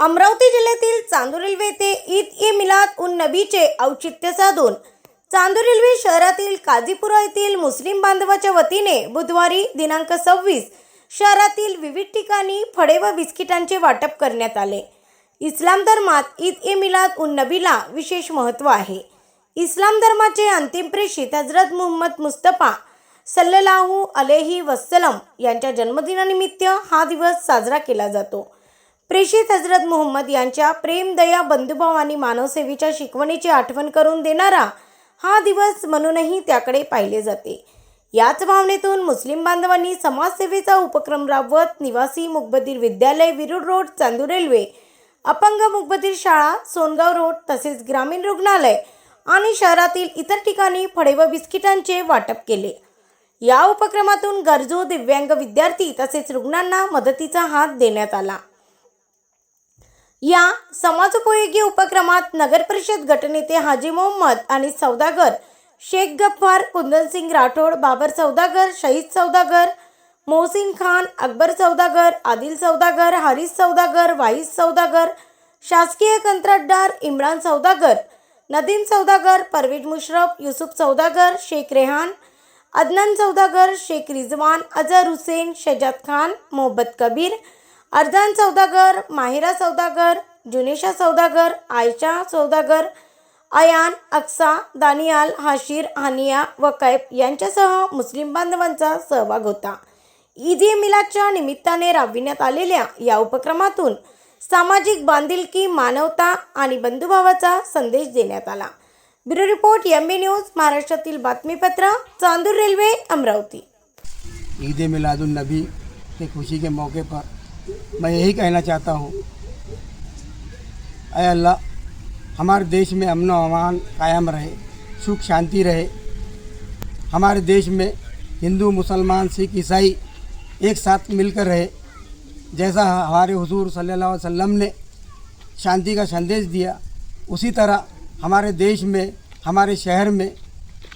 अमरावती जिल्ह्यातील चांदूर रेल्वे येथे ईद-ए-मिलाद-उन-नबीचे औचित्य साधून चांदूर रेल्वे शहरातील काझीपुरा येथील मुस्लिम बांधवाच्या वतीने बुधवारी दिनांक 26 शहरातील विविध ठिकाणी फळे व बिस्किटांचे वाटप करण्यात आले। इस्लाम धर्मात ईद-ए-मिलाद-उन-नबीला विशेष महत्त्व आहे। इस्लाम धर्माचे अंतिम प्रेषित हजरत मुहम्मद मुस्तफा सल्लल्लाहु अलैहि वसल्लम यांच्या जन्मदिनानिमित्त हा दिवस साजरा केला जातो। प्रेषित हजरत मुहम्मद यांच्या प्रेम, दया, बंधुभाव आणि मानवसेवेच्या शिकवणीची आठवण करून देणारा हा दिवस म्हणूनही त्याकडे पाहिले जाते। याच भावनेतून मुस्लिम बांधवांनी समाजसेवेचा उपक्रम राबवत निवासी मूकबधीर विद्यालय, विरुड रोड, चांदूर रेल्वे, अपंग मूकबधीर शाळा, सोनगाव रोड तसेच ग्रामीण रुग्णालय आणि शहरातील इतर ठिकाणी फळे व बिस्किटांचे वाटप केले। या उपक्रमातून गरजू दिव्यांग विद्यार्थी तसेच रुग्णांना मदतीचा हात देण्यात आला। या समाजोपयोगी उपक्रमात नगर परिषद गटनेते हाजी मोहम्मद आणि सौदागर शेख गफ्फार, कुंदनसिंग राठोड, बाबर सौदागर, शहीद सौदागर, मोहसिन खान, अकबर सौदागर, आदिल सौदागर, हारिस सौदागर, वाहिद सौदागर, शासकीय कंत्राटदार इम्रान सौदागर, नदीम सौदागर, परवेज मुशरफ, युसुफ सौदागर, शेख रेहान, अदनान सौदागर, शेख रिजवान, अजहर हुसैन, शहजाद खान, मोहब्बत कबीर, अर्जान सौदागर, माहिरा सौदागर, जुनेशा सौदागर, आयशा सौदागर, अयान, अक्सा, दानियाल, हाशिर, हानिया व कैफ यांच्यासह मुस्लिम बांधवांचा सहभाग होता। ईद-ए-मिलादच्या निमित्ताने राबविण्यात आलेल्या या उपक्रमातून सामाजिक बांधिलकी, मानवता आणि बंधुभावाचा संदेश देण्यात आला। ब्युरो रिपोर्ट एमबी न्यूज, महाराष्ट्रातील बातमीपत्र, चांदूर रेल्वे, अमरावती। ईद-ए-मिलाद-उन-नबी की खुशी के मौके पर मैं यही कहना चाहता हूँ, ऐ अल्लाह हमारे देश में अमन व अमान कायम रहे, सुख शांति रहे। हमारे देश में हिंदू, मुसलमान, सिख, ईसाई एक साथ मिलकर रहे। जैसा हमारे हुजूर सल्लल्लाहु अलैहि वसल्लम ने शांति का संदेश दिया, उसी तरह हमारे देश में, हमारे शहर में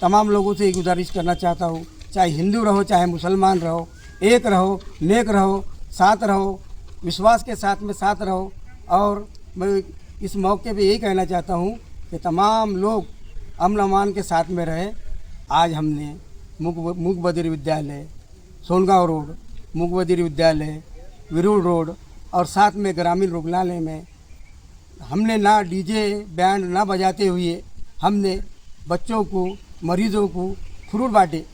तमाम लोगों से गुजारिश करना चाहता हूँ, चाहे हिंदू रहो चाहे मुसलमान रहो, एक रहो, नेक रहो, साथ रहो, विश्वास के साथ में साथ रहो। और मैं इस मौके पे यही कहना चाहता हूँ कि तमाम लोग अमन अमान के साथ में रहे। आज हमने मूकबधिर विद्यालय, सोनगांव रोड, मूकबधिर विद्यालय, विरुड रोड और साथ में ग्रामीण रुग्णालय में हमने ना डीजे बैंड ना बजाते हुए हमने बच्चों को, मरीज़ों को फ्रूट बांटे।